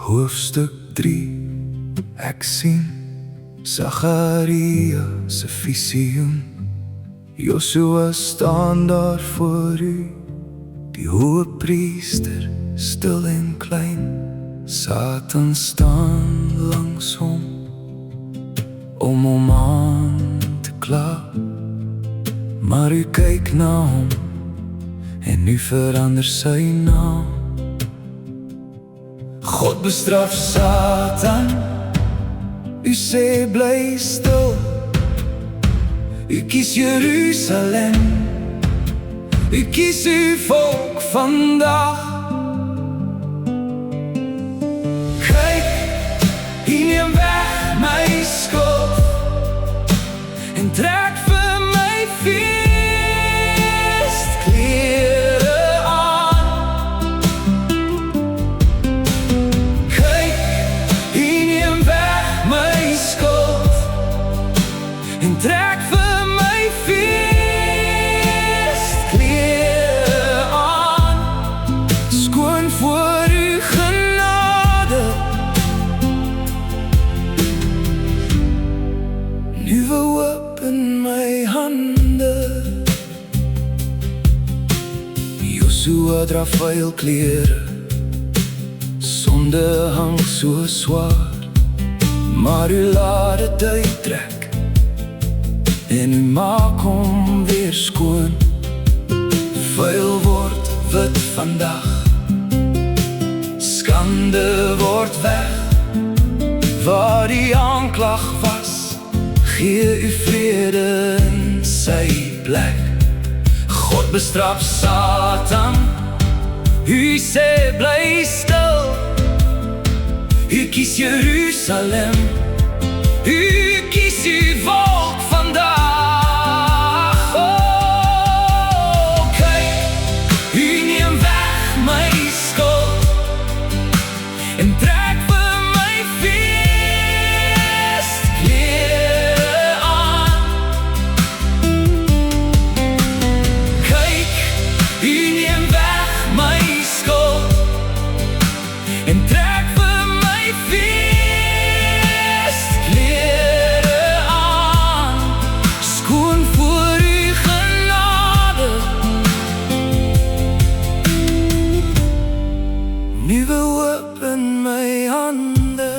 Hoofstuk 3. Ek sien Sagaria se visioen. Josua staan daar voor u, die hoëpriester, stil en klein. Satan staan langs hom, om hom aan te kla. Maar u kyk na hom, en u verander sy naam. God bestraf Satan, u sê bly stil. U kies Jerusalem, u kies uw volk vandag. Kyk, u neem weg my skuld, en trek vir my feestklere aan. Kyk, u neem weg my skuld, en trek vir voor uw genade. Nuwe hoop in my hande. Josua dra vuil klere, sonde hang so swaar. Maar u laat dit uittrek, en u maak hom weer skoon. Vuil word wit vandag, skande word weg. Waar die aanklag was, gee u vrede in sy plek. God bestraf Satan, u sê bly stil. U kies Jerusalem, u kies uw volk vandag. Oh, kyk, u neem weg my skuld, en trek vir my feestklere aan. Kyk, u neem weg my skuld, en trek vir my feestklere aan. Skoon voor u genade, nuwe hoop in my hande.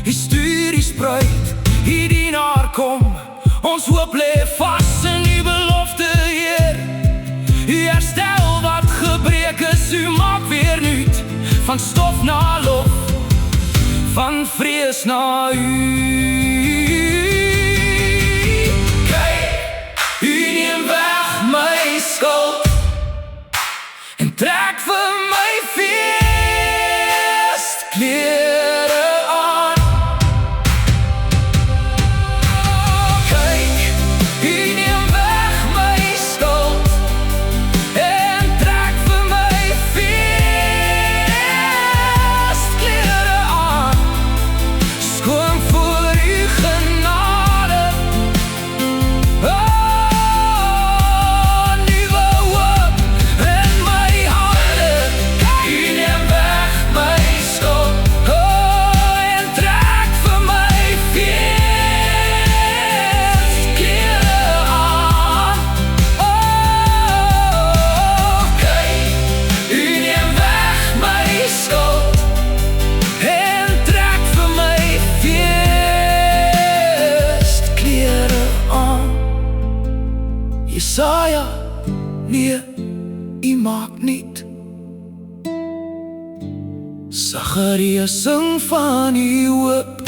U stuur die spruit, u dienaar kom. Ons hoop lê vas in u belofte, Heer. U herstel wat gebreek is, u maak weer nuut. Van stof na lof, van vrees na u. Kyk, u neem weg my skuld, en trek vir my feestklere aan. Kyk, u neem weg my skuld, en trek vir my feestklere aan. Skoon voor u genade. Oh, nuwe hoop in my hande. U neem weg my skuld, oh, en trek vir my feestklere aan. Oh, kyk, u neem weg my skuld, en trek vir my feestklere aan. Jesaja, nee, u maak niet. Sagaria sing van u hoop.